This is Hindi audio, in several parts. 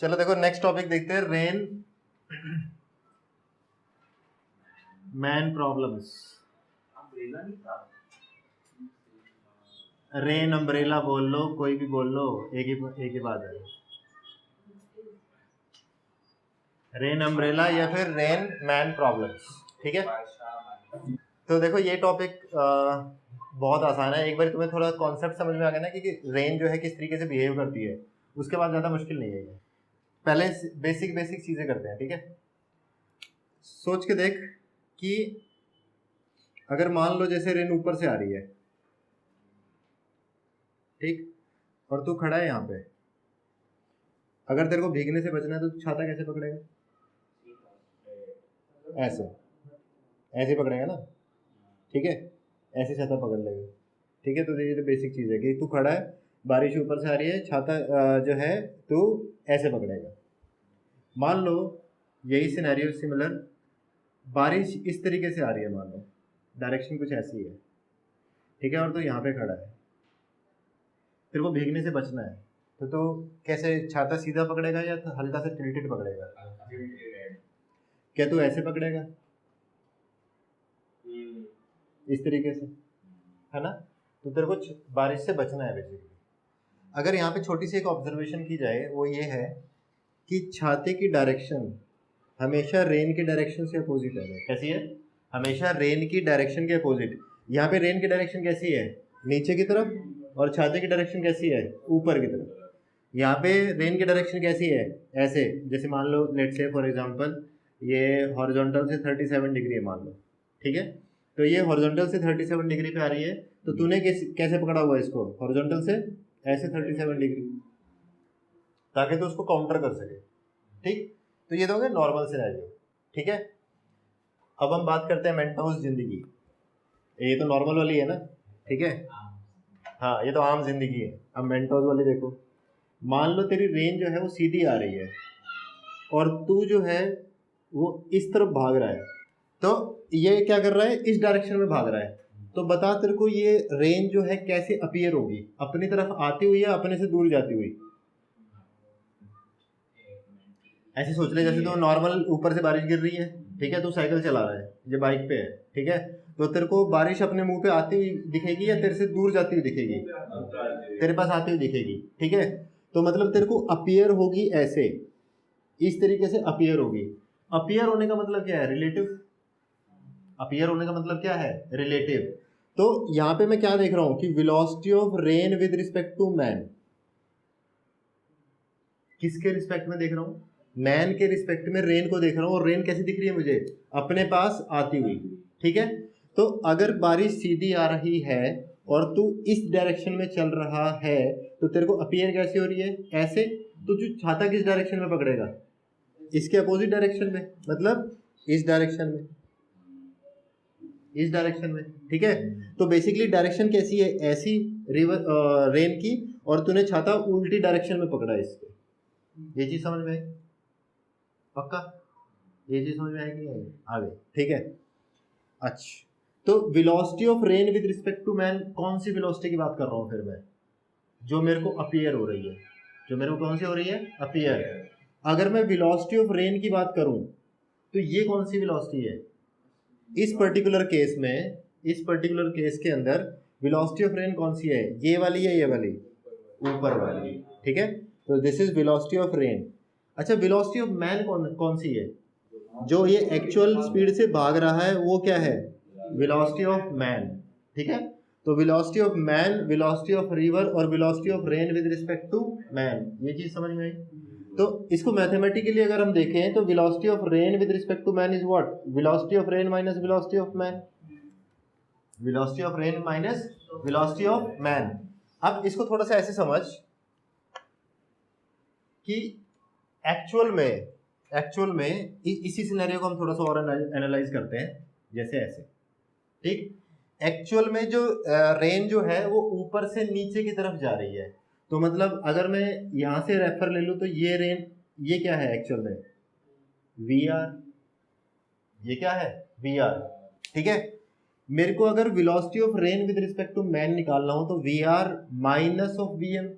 चलो देखो नेक्स्ट टॉपिक देखते हैं, rain man problems. Rain umbrella बोल लो, कोई भी बोल लो, एक ही बात है। रेन अम्ब्रेला या फिर रेन मैन प्रॉब्लम्स, ठीक है। तो देखो ये टॉपिक बहुत आसान है, एक बार तुम्हें थोड़ा कॉन्सेप्ट समझ में आ गया ना कि रेन जो है किस तरीके से बिहेव करती है, उसके बाद ज़्यादा मुश्किल नहीं है ये। पहले बेसिक बेसिक चीज़ें करते हैं, ठीक है। सोच के देख कि अगर मान लो जैसे रेन ऊपर से आ रही है, ठीक, और तू खड़ा है यहाँ पे, अगर तेरे को भीगने से बचना है तो छाता कैसे पकड़ेगा? ऐसे ऐसे पकड़ेगा ना, ठीक है, ऐसे छाता पकड़ लेगा, ठीक है। तो ये तो बेसिक चीज़ है कि तू खड़ा है, बारिश ऊपर से आ रही है, छाता जो है तू ऐसे पकड़ेगा। मान लो यही सिनेरियो सिमिलर, बारिश इस तरीके से आ रही है, मान लो डायरेक्शन कुछ ऐसी है, ठीक है, और तू यहाँ पे खड़ा है, तेरे को भीगने से बचना है, तो कैसे छाता सीधा पकड़ेगा या तो हल्का से टिल्टेड पकड़ेगा? क्या तू ऐसे पकड़ेगा इस तरीके से, है ना? तो तेरे को बारिश से बचना है बेसिकली। अगर यहाँ पे छोटी सी एक ऑब्जर्वेशन की जाए, वो ये है कि छाते की डायरेक्शन हमेशा रेन की डायरेक्शन से अपोजिट है। कैसी है? हमेशा रेन की डायरेक्शन के अपोजिट। यहाँ पे रेन की डायरेक्शन कैसी है? नीचे की तरफ, और छाते की डायरेक्शन कैसी है? ऊपर की तरफ। यहाँ पे रेन की डायरेक्शन कैसी है? ऐसे, जैसे मान लो लेट्स से फॉर एग्जांपल ये हॉरिजॉन्टल से 37 डिग्री है मान लो, ठीक है। तो ये हॉरिजॉन्टल से 37 डिग्री पे आ रही है, तो तूने कैसे पकड़ा हुआ है इसको? हॉरिजॉन्टल से ऐसे 37 डिग्री, ताकि तू उसको काउंटर कर सके, ठीक। तो ये तो हो गया नॉर्मल सिनेरियो, ठीक है। अब हम बात करते हैं मेंटोस जिंदगी। ये तो नॉर्मल वाली है ना, ठीक है, हाँ ये तो आम जिंदगी है। अब मेंटोस वाली देखो, मान लो तेरी रेन जो है वो सीधी आ रही है और तू जो है वो इस तरफ भाग रहा है, तो ये क्या कर रहा है? इस डायरेक्शन में भाग रहा है। तो बता तेरे को ये रेन जो है कैसे अपीयर होगी? अपनी तरफ आती हुई या अपने से दूर जाती हुई? ऐसे सोच ले जैसे तो नॉर्मल ऊपर से बारिश गिर रही है, ठीक है, तू साइकिल चला रहा है, ये बाइक पे है, ठीक है, तो तेरे को बारिश अपने मुंह पे आती हुई दिखेगी या तेरे से दूर जाती हुई दिखेगी? तेरे पास आती हुई दिखेगी, ठीक है। तो मतलब तेरे को अपीयर होगी ऐसे, इस तरीके से अपीयर होगी। अपीयर होने का मतलब क्या है? रिलेटिव। अपीयर होने का मतलब क्या है? रिलेटिव। तो यहाँ पे मैं क्या देख रहा हूँ कि velocity of rain with respect to man, किसके रिस्पेक्ट में देख रहा हूँ? मैन के रिस्पेक्ट में रेन को देख रहा हूँ, और रेन कैसी दिख रही है मुझे? अपने पास आती हुई, ठीक है। तो अगर बारिश सीधी आ रही है और तू इस डायरेक्शन में चल रहा है, तो तेरे को अपीयर कैसी हो रही है? ऐसे। तो जो छाता किस डायरेक्शन में पकड़ेगा? इसके अपोजिट डायरेक्शन में, मतलब इस डायरेक्शन में, इस डायरेक्शन में, ठीक है। तो बेसिकली डायरेक्शन कैसी है? ऐसी रिवर रेन की, और तूने छाता उल्टी डायरेक्शन में पकड़ा इसके। ये चीज समझ में आई? पक्का ये चीज समझ में आई कि नहीं? आ गई, ठीक है। अच्छा, तो velocity of rain with respect to man, कौन सी वेलोसिटी की बात कर रहा हूँ फिर मैं? जो मेरे को अपीयर हो रही है, जो मेरे को कौन सी हो रही है? अपीयर। अगर मैं वेलोसिटी ऑफ रेन की बात करूं तो ये कौन सी वेलोसिटी है? इस पर्टिकुलर केस में, इस पर्टिकुलर केस के अंदर वेलोसिटी ऑफ रेन कौन सी है? ये वाली है, ये वाली? ऊपर वाली, ठीक है। तो this is velocity of rain. अच्छा, वेलोसिटी ऑफ मैन कौन सी है? जो ये एक्चुअल स्पीड से भाग रहा है वो क्या है? वेलोसिटी ऑफ मैन, ठीक है। तो velocity of man, velocity of river और velocity of rain with respect to man, ये चीज समझ में आई? तो इसको मैथमेटिकली अगर हम देखें तो velocity of rain with respect to man is what? Velocity of rain minus velocity of man, velocity of rain minus velocity of man. अब इसको थोड़ा सा ऐसे समझ कि एक्चुअल में इसी सिनेरियो को हम थोड़ा सा और एनालाइज करते हैं, जैसे ऐसे, ठीक। एक्चुअल में जो रेन जो है वो ऊपर से नीचे की तरफ जा रही है, तो मतलब अगर मैं यहां से रेफर ले लूं तो ये रेन, ये क्या है एक्चुअल में? V R. ये क्या है? वी आर, ठीक है। मेरे को अगर velocity of rain with respect to man निकालना हो तो V R minus of V M.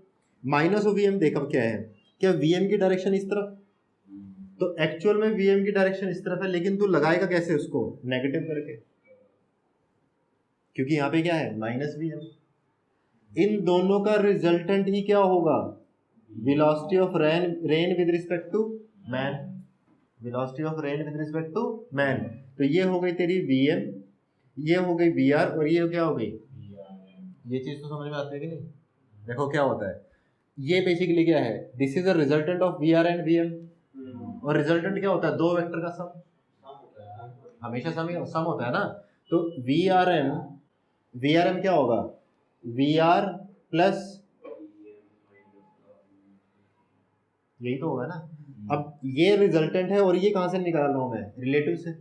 Minus of V M देखो क्या है? क्या वीएम की डायरेक्शन इस तरफ? तो एक्चुअल में वीएम की डायरेक्शन इस तरफ है, लेकिन तू लगाएगा कैसे उसको? नेगेटिव करके, क्योंकि यहाँ पे क्या है, माइनस वीएम। इन दोनों का रिजल्टेंट ही क्या होगा? Velocity of rain with respect to man, velocity of rain with respect to man. तो ये हो गई तेरी वीएम, ये हो गई वीआर, और ये क्या हो गई? ये चीज तो समझ में आती है कि नहीं? देखो क्या होता है, ये बेसिकली क्या है, this is a resultant of VR and VM. और रिजल्टेंट क्या होता है? दो वेक्टर का सम, हमेशा सम होता है ना। तो वीआरएम क्या होगा? वीआर प्लस, यही तो होगा ना। अब ये रिजल्टेंट है, और ये कहां से निकाल रहा हूं मैं? रिलेटिव से,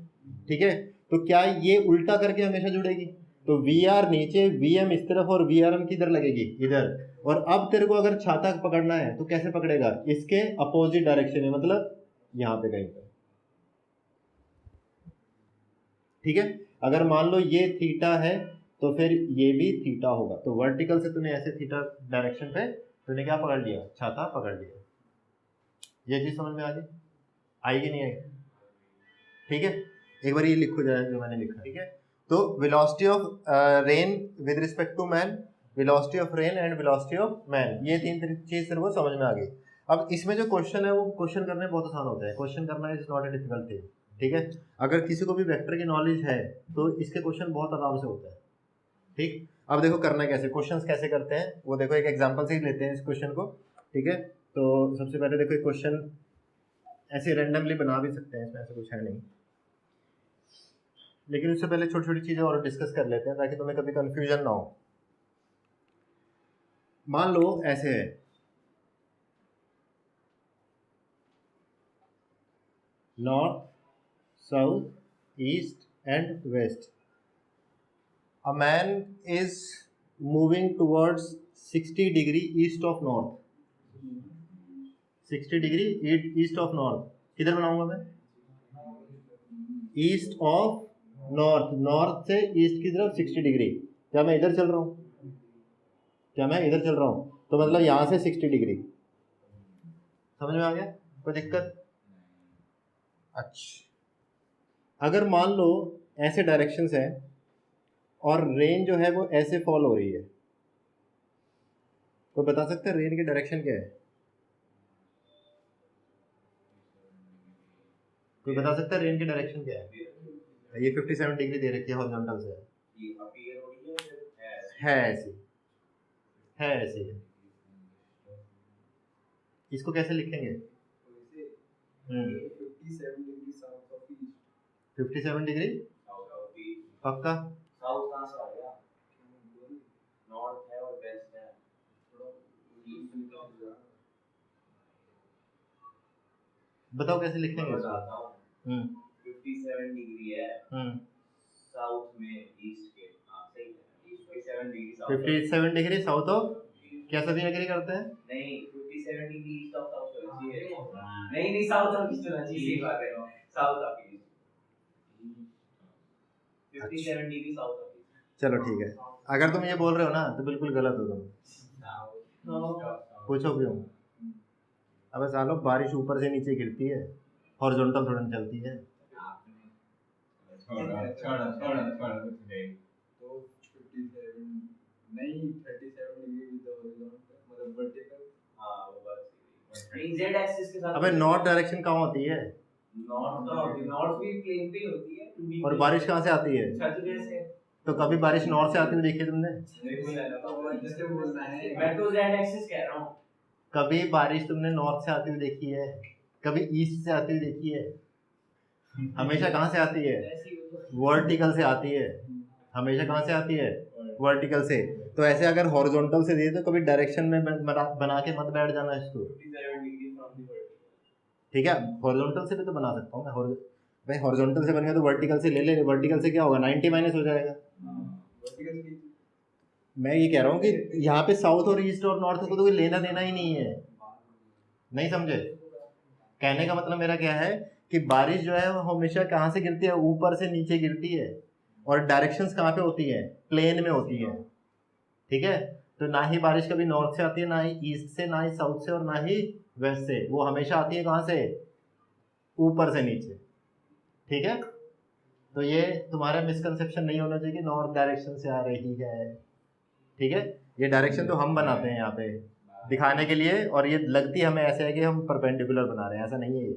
ठीक है। तो क्या ये उल्टा करके हमेशा जुड़ेगी? तो वी आर नीचे, वी एम इस तरफ, और वी आर एम किधर लगेगी? इधर। और अब तेरे को अगर छाता पकड़ना है तो कैसे पकड़ेगा? इसके अपोजिट डायरेक्शन में, मतलब यहाँ पे कहीं पे, ठीक है। अगर मान लो ये थीटा है तो फिर ये भी थीटा होगा। तो वर्टिकल से तूने ऐसे थीटा डायरेक्शन पे तूने क्या पकड़ लिया? छाता पकड़ लिया। ये चीज समझ में आ गई? आई कि नहीं आई? ठीक है, एक बार ये लिखो जाए जो मैंने लिखा, ठीक है। तो velocity of rain with respect to man, velocity of rain and velocity of man, ये तीन चीज तेरे को समझ में आ गई। अब इसमें जो क्वेश्चन है वो क्वेश्चन करने बहुत आसान होता है। क्वेश्चन करना is not a difficult thing, ठीक है। अगर किसी को भी वेक्टर की नॉलेज है तो इसके क्वेश्चन बहुत आराम से होता है, ठीक। अब देखो करना कैसे, क्वेश्चंस कैसे करते हैं वो देखो, एक एग्जांपल से ही लेते हैं इस क्वेश्चन को, ठीक है। तो सबसे पहले देखो, एक क्वेश्चन ऐसे रैंडमली बना भी सकते हैं, इसमें ऐसा कुछ है नहीं, लेकिन उससे पहले छोटी छोटी चीजें और डिस्कस कर लेते हैं ताकि तुम्हें कभी कंफ्यूजन ना हो। मान लो ऐसे है, north, south, east and west. A man is moving towards 60 degree east of north, 60 degree east of north. किधर बनाऊंगा मैं? ईस्ट ऑफ नॉर्थ, नॉर्थ से ईस्ट की तरफ 60 डिग्री। क्या मैं इधर चल रहा हूँ? क्या मैं इधर चल रहा हूँ? तो मतलब यहाँ से 60 डिग्री। समझ में आ गया? कोई दिक्कत? अच्छा, अगर मान लो ऐसे डायरेक्शंस है और रेन जो है वो ऐसे फॉल हो रही है, तो बता सकते हैं रेन की डायरेक्शन क्या है? कोई बता सकता है रेन की डायरेक्शन क्या है? ये 57 डिग्री दे रखी है हॉरिजॉन्टल से, है ऐसी, है ऐसी। इसको कैसे लिखेंगे? 57 डिग्री पक्का? साउथ कहाँ से आ गया? नॉर्थ है और वेस्ट है। बताओ कैसे लिखेंगे इसको? बताता हूँ। 57 डिग्री है साउथ में ईस्ट के। हाँ सही है, 57 degree south. 57 degree south of, क्या सभी एग्री करते हैं? नहीं, 57 डिग्री ईस्ट ऑफ साउथ होना चाहिए। नहीं नहीं, साउथ ऑफ ईस्ट होना चाहिए। सही बात है, south of east. 57 degree south of east. चलो ठीक है, अगर तुम ये बोल रहे हो ना तो बिल्कुल गलत हो तुम। पूछो क्यों? अब सालों बारिश ऊपर से नीचे गिरती है, हॉरिजॉन्टल थोड़ी चलती है। तो 57 नहीं, 37 डिग्री विद द हॉरिजॉन्टल, मतलब वर्टिकल। हां वो बात सही है। जेड एक्सिस के साथ। अबे नॉर्थ डायरेक्शन कहाँ होती है? नॉर्थ का होती है, नॉर्थ भी प्लेन पे ही होती है। 2D और बारिश कहाँ से आती है? छत से। तो कभी बारिश नॉर्थ से आती हुई देखी है तुमने? जिससे बोलना है, मैं तो जेड एक्सिस कह रहा हूँ। कभी बारिश तुमने नॉर्थ से आती हुई देखी है? कभी ईस्ट से आती हुई देखी है? हमेशा कहाँ से आती है? वर्टिकल से आती है। हमेशा कहाँ से आती है? वर्टिकल से। तो ऐसे अगर हॉरिजॉन्टल से दिए तो कभी डायरेक्शन में बना के मत बैठ जाना इसको, ठीक है। हॉरिजॉन्टल से भी तो बना सकता हूँ मैं, भाई हॉरिजॉन्टल से बन गया तो वर्टिकल से ले ले, वर्टिकल से क्या होगा? 90 माइनस हो जाएगा। मैं ये कह रहा हूँ कि यहाँ पे साउथ और ईस्ट और नॉर्थ को तो कोई लेना देना ही नहीं है, नहीं समझे? कहने का मतलब मेरा क्या है कि बारिश जो है वो हमेशा कहाँ से गिरती है? ऊपर से नीचे गिरती है। और डायरेक्शंस कहाँ पे होती है? प्लेन में होती है, ठीक है। तो ना ही बारिश कभी नॉर्थ से आती है, ना ही ईस्ट से, ना ही साउथ से, और ना ही वेस्ट से, वो हमेशा आती है कहाँ से, ऊपर से नीचे। ठीक है, तो ये तुम्हारा मिसकंसेप्शन नहीं होना चाहिए कि नॉर्थ डायरेक्शन से आ रही है। ठीक है, ये डायरेक्शन तो हम बनाते हैं यहाँ पे दिखाने के लिए, और ये लगती हमें ऐसे है कि हम परपेंडिकुलर बना रहे हैं, ऐसा नहीं है ये।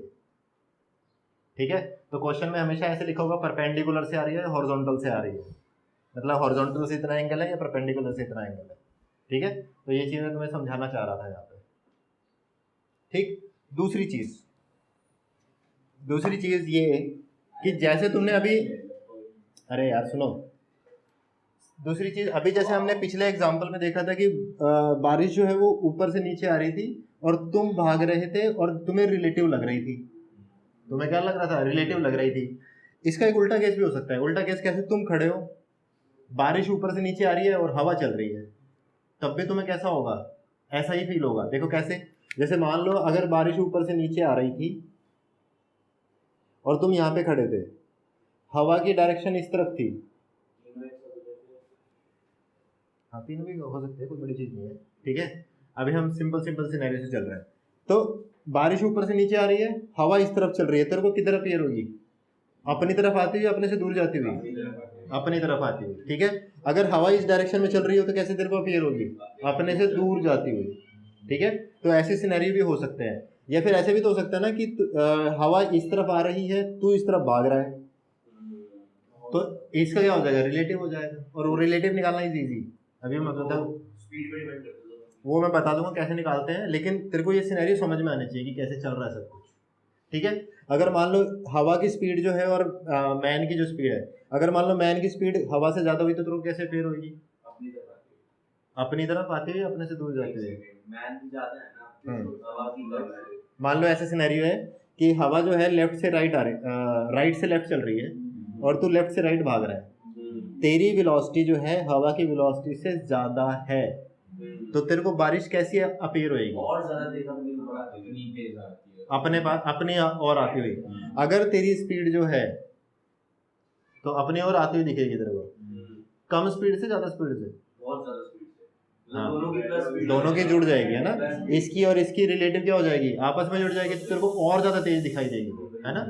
ठीक है, तो क्वेश्चन में हमेशा ऐसे लिखा होगा परपेंडिकुलर से आ रही है, हॉरिजॉन्टल से आ रही है, मतलब हॉरिजॉन्टल से इतना एंगल है या परपेंडिकुलर से इतना एंगल है। ठीक है, तो ये चीज़ मैं तुम्हें समझाना चाह रहा था यहाँ पे। ठीक, दूसरी चीज़ ये कि जैसे तुमने अभी, अरे यार सुनो, दूसरी चीज़ अभी जैसे हमने पिछले एग्जाम्पल में देखा था कि बारिश जो है वो ऊपर से नीचे आ रही थी और तुम भाग रहे थे और तुम्हें रिलेटिव लग रही थी। तुम्हें क्या लग रहा था, रिलेटिव लग रही थी। इसका एक उल्टा केस भी हो सकता है। उल्टा केस कैसे, तुम खड़े हो, बारिश ऊपर से नीचे आ रही है और हवा चल रही है, तब भी तुम्हें कैसा होगा, ऐसा ही फील होगा। देखो कैसे, जैसे मान लो अगर बारिश ऊपर से नीचे आ रही थी और तुम यहाँ पे खड़े थे, हवा की डायरेक्शन इस तरफ थी। हाँ, तीनों भी हो सकते हैं, कोई बड़ी चीज़ नहीं है। ठीक है, अभी हम सिंपल सिनेरियो से चल रहे हैं। तो बारिश ऊपर से नीचे आ रही है, हवा इस तरफ चल रही है, तेरे को किधर अपीयर होगी, अपनी तरफ आती हुई, अपने से दूर जाती हुई, अपनी तरफ आती हुई। ठीक है, अगर हवा इस डायरेक्शन में चल रही हो तो कैसे तेरे को अपीयर होगी, अपने से दूर जाती हुई। ठीक है, तो ऐसे सिनेरियो भी हो सकते हैं, या फिर ऐसे भी तो हो सकता है ना कि हवा इस तरफ आ रही है, तू इस तरफ भाग रहा है, तो इसका क्या हो जाएगा, रिलेटिव हो जाएगा। और वो रिलेटिव निकालना इजी, अभी मैं बता दूँ, वो मैं बता दूंगा कैसे निकालते हैं, लेकिन तेरे को ये सिनेरियो समझ में आना चाहिए कि कैसे चल रहा है सब कुछ। ठीक है, अगर मान लो हवा की स्पीड जो है और मैन की जो स्पीड है, अगर मान लो मैन की स्पीड हवा से ज़्यादा हुई तो तेरे को कैसे फेयर होगी, अपनी तरफ आती हुई, अपने से दूर जाते हुए। मान लो ऐसा सिनेरियो है कि हवा जो है लेफ्ट से राइट आ रही, राइट से लेफ्ट चल रही है और तू लेफ्ट से राइट भाग रहा है, तेरी वेलोसिटी जो है हवा की वेलोसिटी से ज़्यादा है, तो तेरे को बारिश कैसी अपीयर होएगी, और ज्यादा तेज आती है, अपने पास अपने और आती हुई। अगर तेरी स्पीड जो है तो अपने और आती हुई दिखेगी तेरे को, कम स्पीड से ज़्यादा स्पीड से, बहुत ज्यादा स्पीड से, हाँ, दोनों की प्लस स्पीड, दोनों की जुड़ जाएगी, है ना, इसकी और इसकी रिलेटिव क्या हो जाएगी, आपस में जुड़ जाएगी, तो तेरे को और ज़्यादा तेज दिखाई देगी, है ना।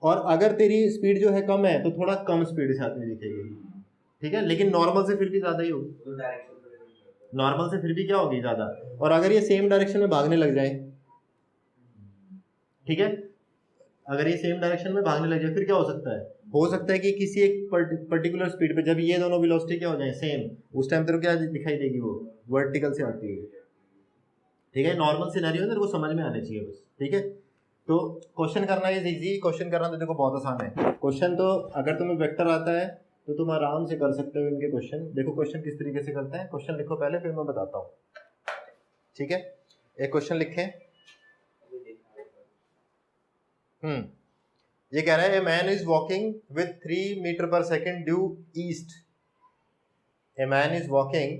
और अगर तेरी स्पीड जो है कम है तो थोड़ा कम स्पीड से आती हुई दिखेगी। ठीक है, लेकिन नॉर्मल से फिर भी ज़्यादा ही होगी, नॉर्मल से फिर भी क्या होगी, ज़्यादा। और अगर ये सेम डायरेक्शन में भागने लग जाए, ठीक है, अगर ये सेम डायरेक्शन में भागने लग जाए, फिर क्या हो सकता है कि किसी एक पर्टिकुलर स्पीड पे जब ये दोनों वेलोसिटी क्या हो जाए सेम, उस टाइम तेरे को क्या दिखाई देगी, वो वर्टिकल से आती है। ठीक है, नॉर्मल सिनेरियो तेरे को समझ में आने चाहिए बस। ठीक है, तो क्वेश्चन करना ये इजी, क्वेश्चन करना तो देखो बहुत आसान है। क्वेश्चन तो अगर तुम्हें वेक्टर आता है तो तुम आराम से कर सकते हो इनके क्वेश्चन। देखो क्वेश्चन किस तरीके से करते हैं, क्वेश्चन लिखो पहले, फिर मैं बताता हूँ। ठीक है, एक क्वेश्चन लिखें। ये कह रहा है, a man is walking with 3 metre per second due east. A man is walking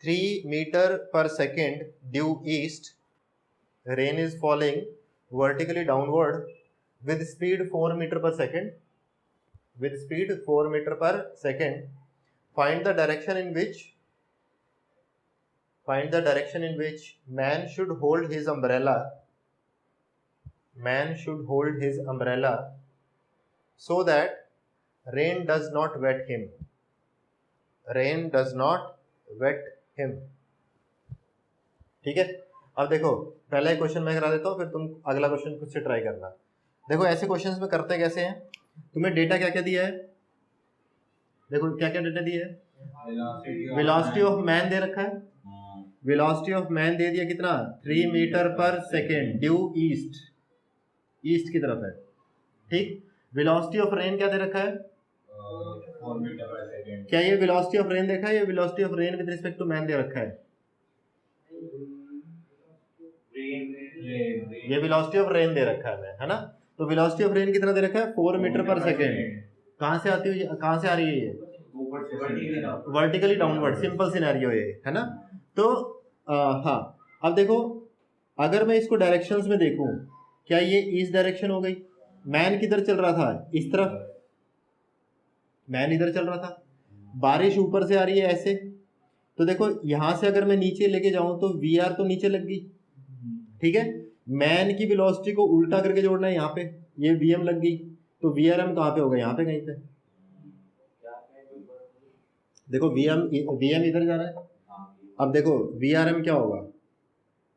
3 metre per second due east, rain is falling vertically downward with speed 4 meter per second, with speed 4 meter per second. Find the direction in which man should hold his umbrella, so that rain does not wet him, ठीक है। अब देखो पहला एक क्वेश्चन मैं करा देता हूँ, फिर तुम अगला क्वेश्चन खुद से ट्राई करना। देखो ऐसे क्वेश्चंस में करते कैसे हैं, तुम्हें डेटा क्या क्या दिया है, देखो क्या क्या डेटा दिया है, वेलोसिटी ऑफ मैन दे रखा है, वेलोसिटी ऑफ मैन दे दिया कितना, 3 metre per second due east की तरफ है। ठीक, वेलोसिटी ऑफ रेन क्या दे रखा है, 4 मीटर पर सेकंड। क्या ये वेलोसिटी ऑफ रेन देखा है, ये velocity of rain with respect to man दे रखा है, ये वेलोसिटी ऑफ रेन दे रखा है ना। तो वेलोसिटी ऑफ रेन कितना दे रखा है, 4 मीटर पर सेकेंड। कहाँ से आती हुई, कहाँ से आ रही है ये, वर्टिकली डाउनवर्ड, सिंपल सिनेरियो है ना। तो हाँ, अब देखो अगर मैं इसको डायरेक्शंस में देखूं, क्या ये इस डायरेक्शन हो गई, मैन किधर चल रहा था, इस तरफ, मैन इधर चल रहा था, बारिश ऊपर से आ रही है ऐसे, तो देखो यहाँ से अगर मैं नीचे लेके जाऊं तो वी आर तो नीचे लग गई, ठीक है। मैन की वेलोसिटी को उल्टा करके जोड़ना है यहाँ पे, ये वीएम लग गई, तो वीआरएम कहाँ पे होगा, यहाँ पे कहीं पे। देखो वीएम इधर जा रहा है, अब देखो वीआरएम क्या होगा,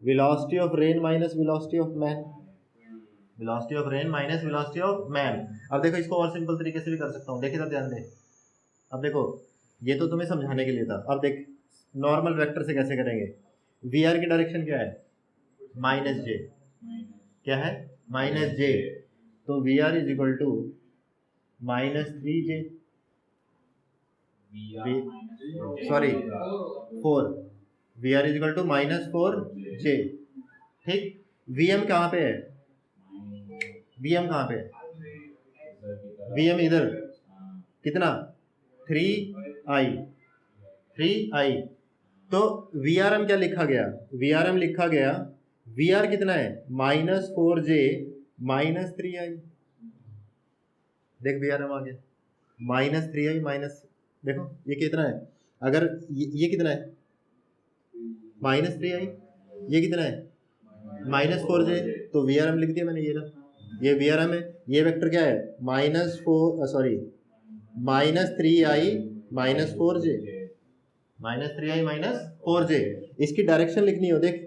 velocity of rain minus velocity of man, velocity of rain minus velocity of man. अब देखो इसको और सिंपल तरीके से भी कर सकता हूँ, देखिए तो ध्यान दे। अब देखो ये तो तुम्हें समझाने के लिए था, अब देख नॉर्मल वेक्टर से कैसे करेंगे। वी आर की डायरेक्शन क्या है, माइनस जे, क्या है माइनस जे, तो V R is equal to -3j, sorry 4, V R is equal to -4j, ठीक। वी एम कहाँ पे है, वी एम कहाँ पे है, वी एम इधर कितना 3i, तो वी आर एम क्या लिखा गया, वी आर एम लिखा गया, वी आर कितना है -4j -3i, देख वी आर एम आ गया -3i माइनस, देखो ये कितना है, अगर ये कितना है -3i, ये कितना है -4j, तो वी आर एम लिख दिया मैंने, ये रहा, ये वी आर एम है, ये वेक्टर क्या है -3i -4j, इसकी डायरेक्शन लिखनी हो, देख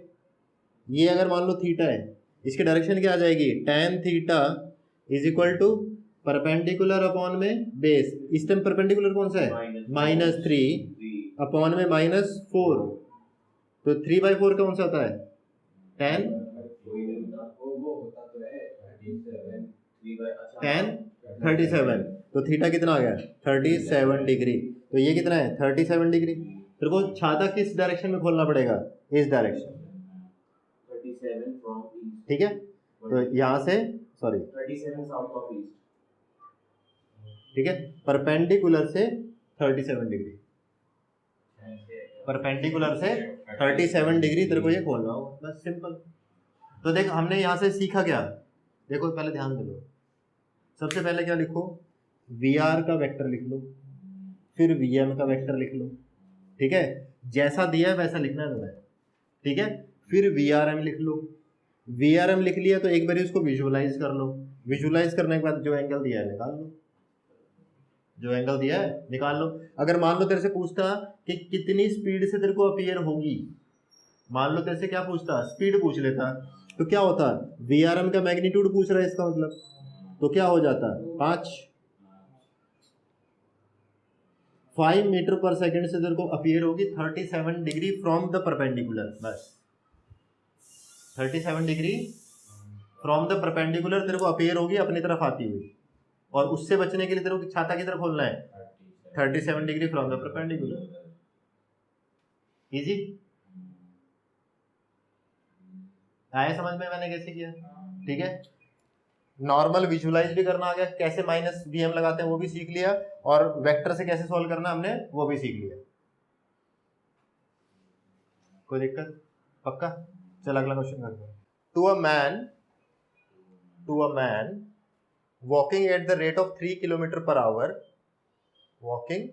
ये अगर मान लो थीटा है, इसकी डायरेक्शन क्या आ जाएगी, tan theta is equal to perpendicular upon में बेस, इस टाइम परपेंडिकुलर कौन सा है -3 अपॉन में -4, तो 3/4 कौन सा होता है tan tan 37, तो थीटा कितना आ गया 37 डिग्री, तो ये कितना है 37 डिग्री। तेरे को छाता किस डायरेक्शन में खोलना पड़ेगा, इस डायरेक्शन, 37 from east, ठीक है, तो यहाँ से सॉरी 37 south of east, ठीक है, परपेंडिकुलर से 37 डिग्री, परपेंडिकुलर से 37 डिग्री तेरे को ये खोलना होगा, बस सिंपल। तो देख हमने यहाँ से सीखा क्या, देखो पहले ध्यान दे लो, सबसे पहले क्या लिखो, वी आर का वेक्टर लिख लो, फिर वी एम का वेक्टर लिख लो, ठीक है, जैसा दिया है वैसा लिखना है तुम्हें, ठीक है, फिर वी आर एम लिख लो, वी आर एम लिख लिया तो एक बार उसको विजुअलाइज कर लो, विजुअलाइज करने के बाद जो एंगल दिया है निकाल लो, जो एंगल दिया है निकाल लो। अगर मान लो तेरे से पूछता कि कितनी स्पीड से तेरे को अपीयर होगी, मान लो तेरे से क्या पूछता, स्पीड पूछ लेता, तो क्या होता, वी आर एम का मैग्नीट्यूड पूछ रहा है इसका मतलब, तो क्या हो जाता 5 मीटर पर सेकंड से तेरे को अपीयर होगी 37 डिग्री फ्रॉम द परपेंडिकुलर, बस 37 डिग्री फ्रॉम द परपेंडिकुलर तेरे को अपीयर होगी अपनी तरफ आती हुई, और उससे बचने के लिए तेरे को छाता की तरफ खोलना है 37 degree from the perpendicular, easy आया समझ में मैंने कैसे किया, ठीक है। नॉर्मल विजुअलाइज भी करना आ गया, कैसे माइनस वीएम लगाते हैं वो भी सीख लिया, और वेक्टर से कैसे सॉल्व करना हमने वो भी सीख लिया, कोई दिक्कत, पक्का। चल अगला क्वेश्चन करते हैं। To a man walking at the rate of 3 kilometre per hour, walking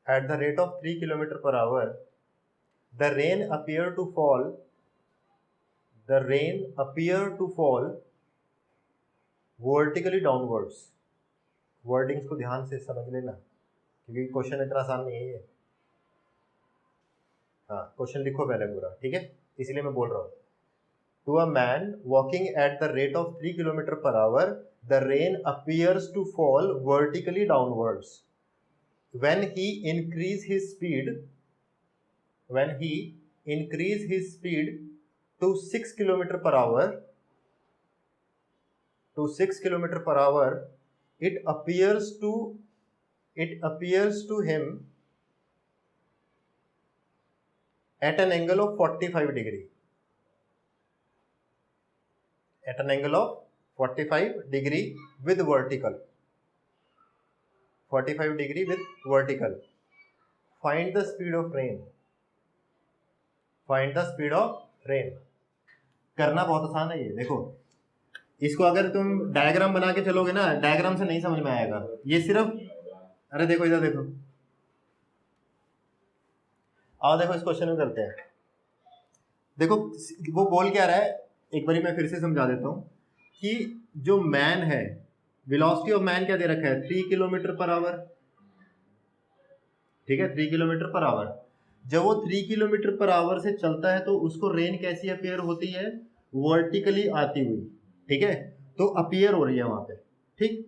at the rate of 3 kilometre per hour, the rain appear to fall vertically downwards. Wordings को ध्यान से समझ लेना क्योंकि क्वेश्चन इतना आसान नहीं है ये, हाँ क्वेश्चन लिखो पहले पूरा, ठीक है, इसलिए मैं बोल रहा हूँ। To a man walking at the rate of 3 kilometre per hour, the rain appears to fall vertically downwards when he increase his speed to 6 kilometer per hour, it appears to him at an angle of 45 degree, with vertical, 45 degree with vertical. Find the speed of rain. करना बहुत आसान है ये, देखो इसको अगर तुम डायग्राम बना के चलोगे ना, डायग्राम से नहीं समझ में आएगा ये, सिर्फ अरे देखो इधर देखो, आओ देखो इस क्वेश्चन में करते हैं। देखो वो बोल क्या रहा है, एक बारी मैं फिर से समझा देता हूँ कि जो मैन है, वेलोसिटी ऑफ मैन क्या दे रखा है, 3 किलोमीटर पर आवर, ठीक है, 3 किलोमीटर पर आवर। जब वो 3 किलोमीटर पर आवर से चलता है तो उसको रेन कैसी अपीयर होती है, वर्टिकली आती हुई, ठीक है, तो अपीयर हो रही है वहां पे, ठीक।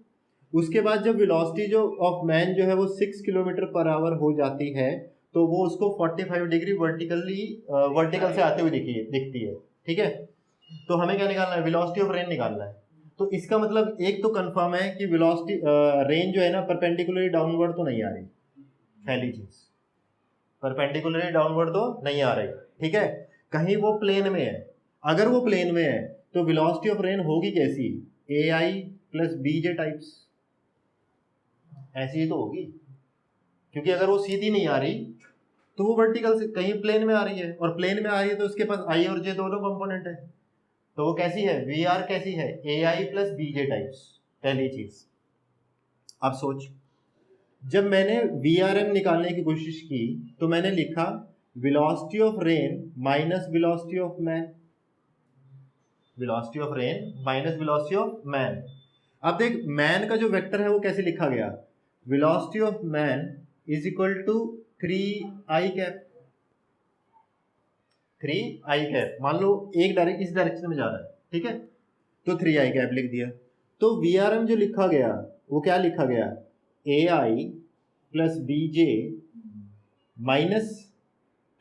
उसके बाद जब वेलोसिटी जो ऑफ मैन जो है वो 6 किलोमीटर पर आवर हो जाती है तो वो उसको 45 डिग्री वर्टिकल से आते हुए दिखती है, ठीक है। तो हमें क्या निकालना है, वेलोसिटी ऑफ रेन निकालना है। तो इसका मतलब एक तो कंफर्म है कि वेलोसिटी रेन जो है ना परपेंडिकुलरली डाउनवर्ड तो नहीं आ रही, पहली चीज परपेंडिकुलरली डाउनवर्ड तो नहीं आ रही, ठीक है, कहीं वो प्लेन में है। अगर वो प्लेन में है तो वेलोसिटी ऑफ रेन होगी कैसी, ए आई प्लस बी जे टाइप्स, ऐसी ही तो होगी, क्योंकि अगर वो सीधी नहीं आ रही तो वो वर्टिकल से कहीं प्लेन में आ रही है, और प्लेन में आ रही है तो उसके पास आई और जे दोनों कंपोनेंट है, तो वो कैसी है, वी आर कैसी है, ए आई प्लस बी जे टाइप्स, पहली चीज। अब सोच, जब मैंने वी आर एम निकालने की कोशिश की तो मैंने लिखा velocity of rain minus velocity of man, velocity of rain minus velocity of man. अब देख मैन का जो वेक्टर है वो कैसे लिखा गया, velocity of man is equal to 3i cap, 3i cap, मान लो एक इस डायरेक्शन में जा रहा है, ठीक है, तो 3i कैप लिख दिया। तो VRM जो लिखा गया वो क्या लिखा गया, AI plus BJ minus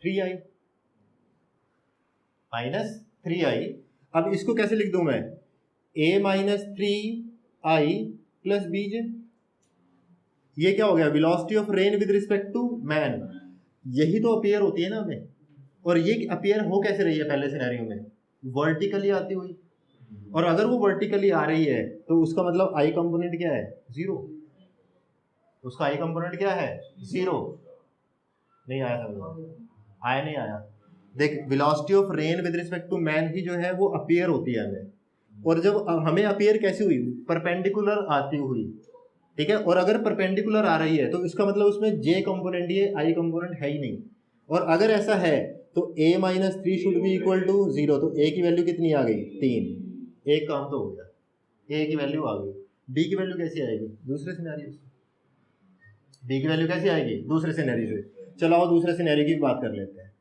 3i, minus 3i। अब इसको कैसे लिख दूं मैं, a minus 3i plus BJ, ये क्या हो गया, velocity of rain with respect to man. यही तो अपीयर होती है ना हमें, और ये अपीयर हो कैसे रही है पहले सिनेरियो में, वर्टिकली आती हुई, और अगर वो वर्टिकली आ रही है तो उसका मतलब आई कंपोनेंट क्या है, जीरो, उसका आई कंपोनेंट क्या है, जीरो। नहीं आया समझ, आया नहीं आया। देख velocity of rain with respect to man ही जो है वो अपीयर होती है हमें, और जब हमें अपीयर कैसे हुई, परपेंडिकुलर आती हुई, ठीक है, और अगर परपेंडिकुलर आ रही है तो इसका मतलब उसमें जे कंपोनेंट ही है, आई कंपोनेंट है ही नहीं। और अगर ऐसा है तो a minus 3 should be equal to 0, तो a की वैल्यू कितनी आ गई, 3, एक काम तो हो गया, a की वैल्यू आ गई। b की वैल्यू कैसे आएगी, दूसरे सिनेरियो से, b की वैल्यू कैसे आएगी, दूसरे सिनेरियो से। चलो आओ दूसरे सिनेरियो की बात कर लेते हैं।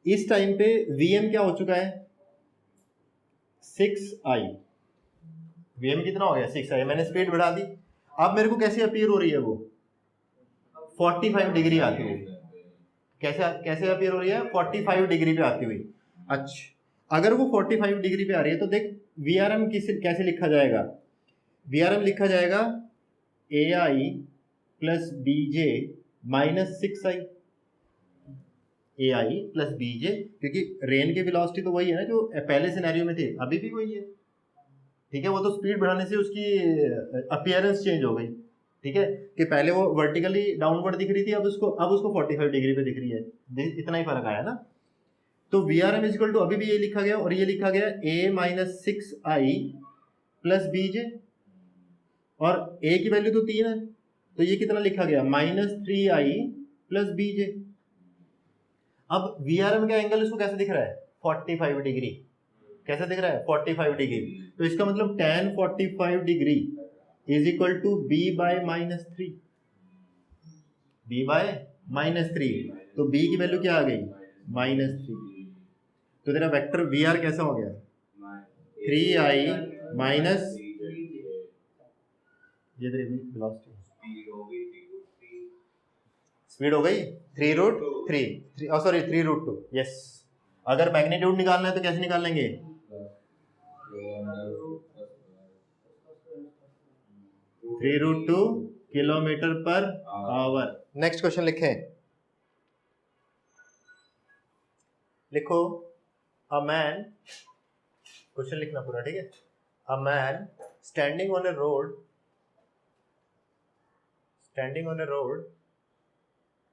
इस टाइम पे vm क्या हो चुका है, 6i, vm कितना हो गया, 6i, मैंने स्पीड बढ़ा दी। अब मेरे को कैसे अपीयर हो रही है वो, 45 डिग्री आती हुई, कैसे कैसे अपीयर हो रही है, 45 डिग्री पे आती हुई। अच्छा, अगर वो 45 डिग्री पे आ रही है तो देख VRM कैसे लिखा जाएगा, VRM लिखा जाएगा AI plus BJ minus 6i, AI plus BJ, क्योंकि रेन की वेलोसिटी तो वही है ना जो पहले सिनेरियो में थी, अभी भी वही है, ठीक है, वो तो स्पीड बढ़ाने से उसकी अपीयरेंस चेंज हो गई, ठीक है, कि पहले वो वर्टिकली डाउनवर्ड दिख रही थी, अब उसको 45 डिग्री पे दिख रही है, इतना ही फर्क आया ना। तो VRM इक्वल टू अभी भी ये लिखा गया, और ये लिखा गया a minus 6i plus BJ, और a की वैल्यू तो 3 है, तो ये कितना लिखा गया, माइनस 3i प्लस BJ। अब VRM का एंगल इसको कैसे दिख रहा है, 45 डिग्री, कैसे दिख रहा है, 45 डिग्री, तो इसका मतलब tan 45 degree is equal to b by minus 3, b by minus 3, तो b की वैल्यू क्या आ गई, माइनस 3। तो तेरा वेक्टर VR कैसा हो गया, 3i माइनस, ये तेरी वेलोसिटी स्पीड हो गई 3√3, सॉरी 3√2, यस। अगर मैग्नीट्यूड निकालना है तो कैसे निकाल लेंगे, 3√2 kilometre per our. Next question लिखें, लिखो अ मैन, क्वेश्चन लिखना पूरा, ठीक है। A man standing on A road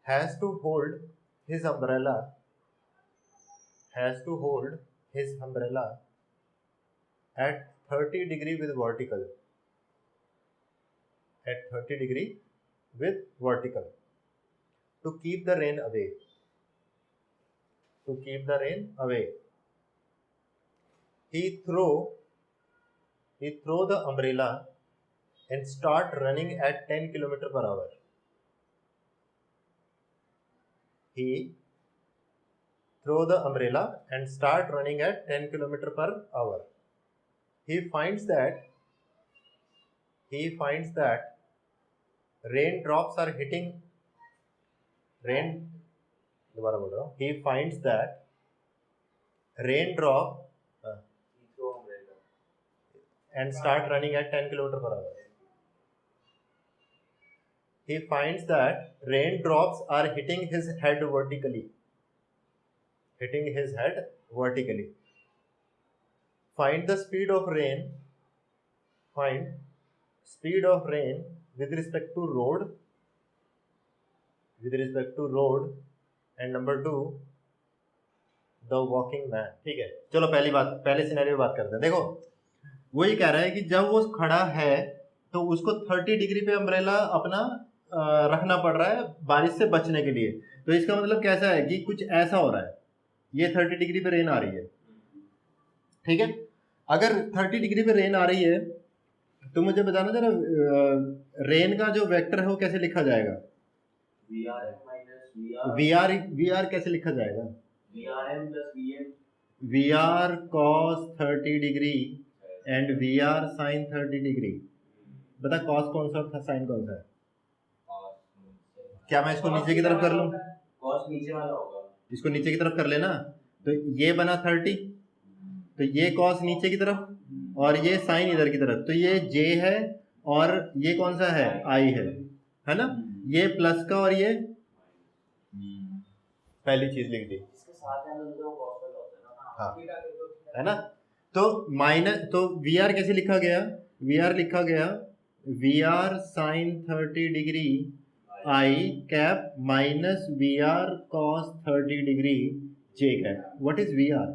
has to hold his umbrella at 30 degree with vertical, to keep the rain away, he throw the umbrella and start running at 10 kilometer per hour. He throw the umbrella and start running at 10 kilometer per hour. He finds that raindrops are hitting दोबारा बोल रहा हूँ. He finds that raindrop and start running at 10 kilometer per hour. He finds that raindrops are hitting his head vertically. Find the speed of rain. Find speed of rain with respect to road. And number 2, the walking man. ठीक है, चलो पहले सिनेरियो बात करते हैं. देखो वो ये कह रहा है कि जब वो खड़ा है तो उसको 30 डिग्री पे अम्ब्रेला अपना रखना पड़ रहा है बारिश से बचने के लिए. तो इसका मतलब कैसा है कि कुछ ऐसा हो रहा है, ये 30 डिग्री पे रेन आ रही है. ठीक है, अगर 30 डिग्री पे रेन आ रही है तो मुझे बताना जरा रेन का जो वेक्टर है वो कैसे लिखा जाएगा. VR कैसे लिखा जाएगा. VR cos 30 degree and VR sin 30 degree. बता cos कौन सा था, sin कौन सा है. क्या मैं इसको नीचे की तरफ कर लूं. cos नीचे वाला होगा, इसको नीचे की तरफ कर लेना. तो ये बना 30, तो ये cos नीचे की तरफ और ये sin इधर की तरफ. तो ये J है और ये कौन सा है, I है ना. ये प्लस का और ये पहली चीज लिख दी. हाँ है ना. तो माइनस, तो VR कैसे लिखा गया. VR लिखा गया VR sin 30 degree I cap minus VR cos 30 degree J cap. What is VR?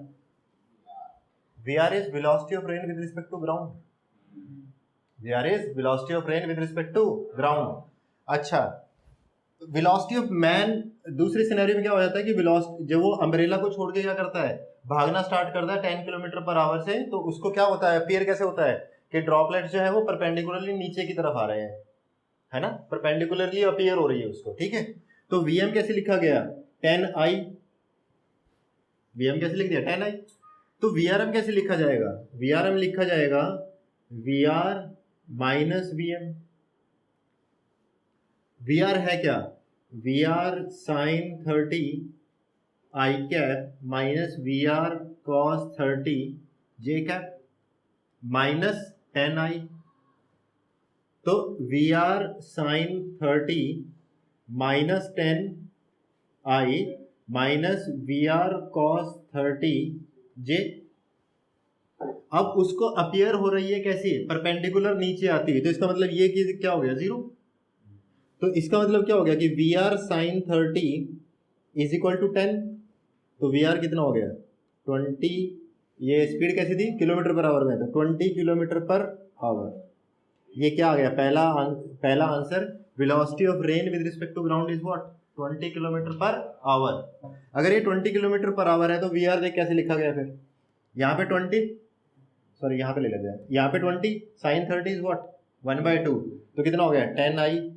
VR is velocity of rain with respect to ground. VR is velocity of rain with respect to ground. अच्छा, वेलोसिटी ऑफ मैन दूसरे सिनेरियो में क्या हो जाता है कि वेलोसिटी जब वो अम्ब्रेला को छोड़ के क्या करता है, भागना स्टार्ट करता है 10 किलोमीटर पर आवर से, तो उसको क्या होता है, अपीयर कैसे होता है कि ड्रॉपलेट जो है वो परपेंडिकुलरली नीचे की तरफ आ रहे हैं, है ना, परपेंडिकुलरली अपीयर हो रही है उसको. ठीक है, तो Vm कैसे लिखा गया, 10I. Vm कैसे लिख दिया, 10I. तो Vrm कैसे लिखा जाएगा, Vrm लिखा जाएगा VR माइनस Vm. VR है क्या, VR sin 30 I cap minus VR cos 30 J cap minus 10I. तो VR sin 30 minus 10I minus VR cos 30 J. अब उसको अपीयर हो रही है कैसे, परपेंडिकुलर नीचे आती है. तो इसका मतलब ये कि क्या हो गया, 0. तो इसका मतलब क्या हो गया कि VR sin 30 is equal to 10. तो VR कितना हो गया, 20. ये स्पीड कैसी थी, किलोमीटर पर आवर में, तो 20 किलोमीटर पर आवर. ये क्या आ गया, पहला answer. Velocity of rain with respect to ground is what, 20 kilometre per hour. अगर ये 20 किलोमीटर पर आवर है तो VR देख कैसे लिखा गया फिर, यहाँ पे 20, सॉरी यहाँ पे ले लेते हैं, यहाँ पे 20 sin 30 इज व्हाट 1/2. तो कितना हो गया, 10I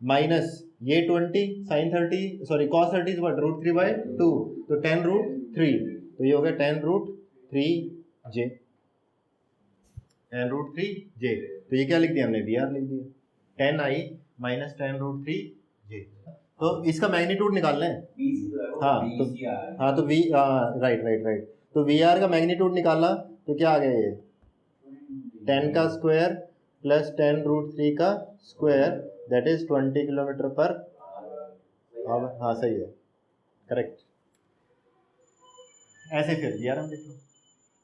माइनस ये 20 sin 30 sorry cos 30 is what √3/2. तो 10√3. तो ये हो गया 10√3J. 10√3J. तो ये क्या लिख दिया हमने, VR लिख दिया, 10I माइनस 10√3J. तो इसका मैग्नीट्यूड निकालना है. हाँ तो V राइट. तो VR का मैग्नीट्यूड निकाला तो क्या आ गया, ये 10 का स्क्वायर प्लस 10√3 का square, that is 20 kilometre per our. हाँ सही है, करेक्ट. ऐसे फिर VRM लिख लो.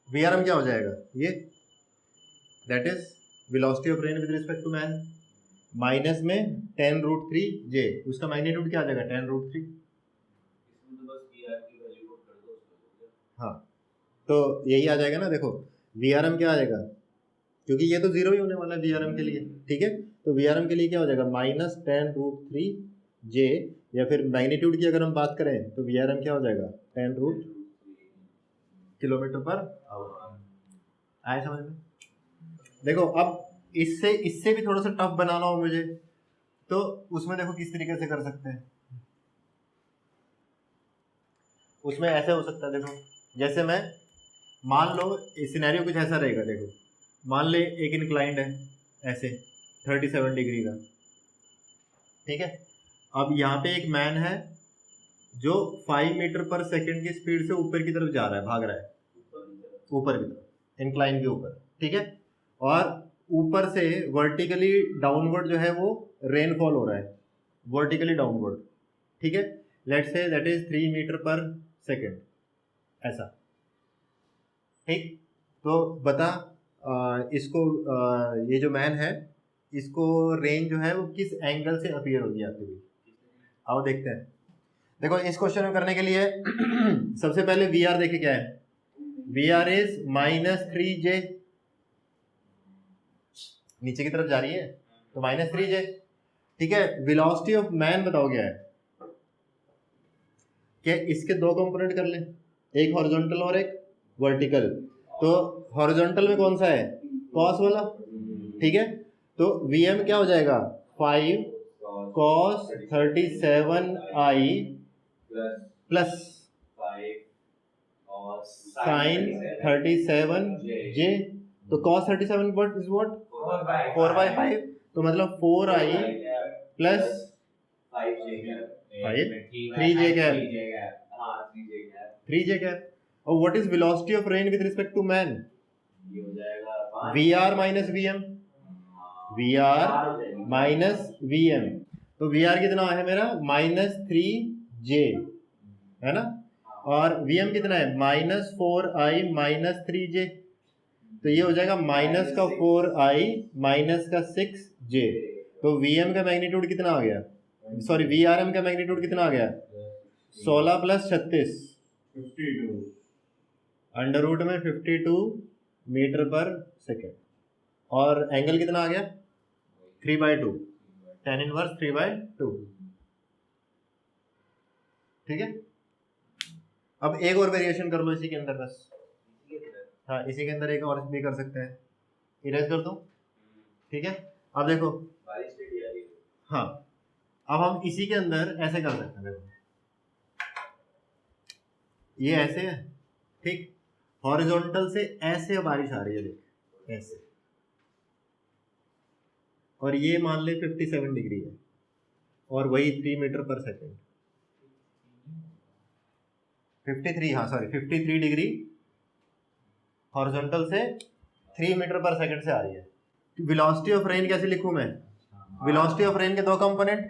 VRM क्या हो जाएगा, ये that is velocity of rain with respect to man minus में 10√3J. उसका मैग्नीट्यूड क्या आ जाएगा, 10√3. हाँ तो यही आ जाएगा ना. देखो VRM क्या आ जाएगा, क्योंकि ये तो 0 ही होने वाला है VRM के लिए. ठीक है, तो VRM के लिए क्या हो जाएगा, माइनस 10√3J. या फिर मैग्नीट्यूड की अगर हम बात करें तो VRM क्या हो जाएगा, 10√3. Kilometre per our. आए समझ में? देखो अब इससे भी थोड़ा सा टफ बनाना हो मुझे, तो उसमें देखो किस तरीके से कर सकते हैं। उसमें ऐसे हो सकता है, देखो जैसे मैं मान लो सिनेरियो कुछ ऐसा रहेगा। देखो मान ले एक इंक्लाइंड है ऐसे 37 डिग्री का, ठीक है। अब यहाँ पे एक मैन है जो 5 मीटर पर सेकंड की स्पीड से ऊपर की तरफ जा रहा है, भाग रहा है ऊपर की तरफ, इंक्लाइन के ऊपर, ठीक है। और ऊपर से वर्टिकली डाउनवर्ड जो है वो रेनफॉल हो रहा है, वर्टिकली डाउनवर्ड, ठीक है। Let's say that is 3 metre per second, ऐसा, ठीक। तो बता इसको ये जो मैन है इसको रेन जो है वो किस एंगल से अपीयर होगी आती हुई। आओ देखते हैं। देखो इस क्वेश्चन में करने के लिए सबसे पहले वी आर देखे क्या है। वी आर इज -3j, नीचे की तरफ जा रही है तो -3j, ठीक है। वेलोसिटी ऑफ मैन बताओ क्या है। क्या इसके दो कंपोनेंट कर ले, एक हॉरिजॉन्टल और एक वर्टिकल। तो हॉरिजॉन्टल में कौन सा है, कॉस वाला, ठीक है। तो Vm क्या हो जाएगा, 5 cos 37i plus sin 37j। तो cos 37 what is what, 4/5, तो मतलब 4i plus 3j cap, 3j cap. और what is velocity of rain with respect to man, VR minus Vm, VR minus Vm। तो VR कितना है मेरा, -3j, है ना। और Vm कितना है, -4i माइनस 3j। तो ये हो जाएगा माइनस का 4i माइनस का 6j। तो Vm का मैग्नीट्यूड कितना आ गया, सॉरी Vrm का मैग्नीट्यूड कितना आ गया, 16 + 36, 52, अंडर रूट में 52 मीटर पर सेकेंड। और एंगल कितना आ गया, 3/2, tan इनवर्स 3/2, ठीक है। अब एक और वेरिएशन कर लो इसी के अंदर बस, हाँ इसी के अंदर एक और भी कर सकते हैं, इरेज कर दो, ठीक है। अब देखो हाँ, अब हम इसी के अंदर ऐसे कर सकते हैं। देखो ये ऐसे है, ठीक, हॉरिजॉन्टल से ऐसे बारिश आ रही है, देख ऐसे, और ये मान ले 57 डिग्री है और वही 3 मीटर पर सेकेंड, 53, हाँ सॉरी 53 डिग्री हॉरिजॉन्टल से 3 मीटर पर सेकेंड से आ रही है। वेलोसिटी ऑफ रेन कैसे लिखूं मैं, वेलोसिटी ऑफ रेन के दो कंपोनेंट,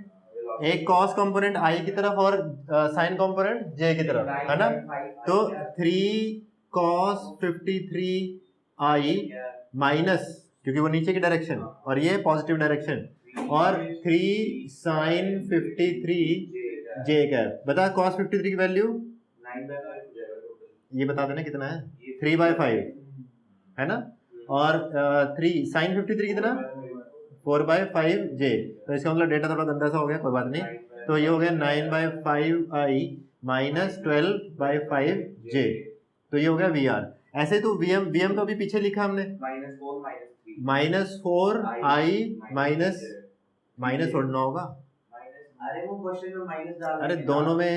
एक कॉस कंपोनेंट आई की तरफ और साइन कंपोनेंट जे की तरफ, है ना। तो 3 cos 53i माइनस, क्योंकि वो नीचे की डायरेक्शन और ये पॉजिटिव डायरेक्शन, और 3 sin 53j कैप। बता cos 53 की वैल्यू, ये बता देना कितना है, 3/5, है ना। और 3 sin 53 कितना, 4/5j। तो इसका मतलब डेटा थोड़ा गंदा सा हो गया, कोई बात नहीं। तो ये हो गया 9/5i माइनस 12/5j। तो ये हो गया VR। ऐसे तो Vm तो अभी पीछे लिखा हमने, -4i माइनस छोड़ना होगा। अरे वो क्वेश्चन में माइनस डाल, अरे दोनों में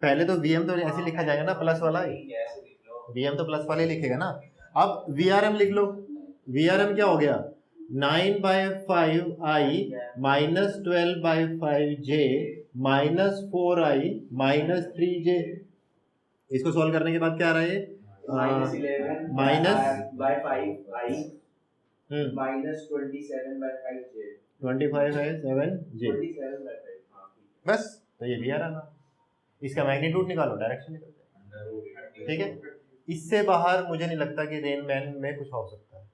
पहले तो Vm तो ऐसे लिखा जाएगा ना, प्लस वाला ही, Vm तो प्लस वाले लिखेगा ना। अब Vrm लिख लो, Vrm क्या हो गया, 9/5i minus 12/5j minus 4i minus 3j। इसको सॉल्व करने के बाद क्या आ रहा है, -11/5i माइनस 27/5j, 25/7j, बस। तो ये भी आ रहा, इसका मैग्नीट्यूड निकालो, डायरेक्शन निकलता है, ठीक है। इससे बाहर मुझे नहीं लगता कि रेन मैन में कुछ हो सकता है,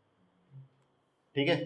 ठीक है।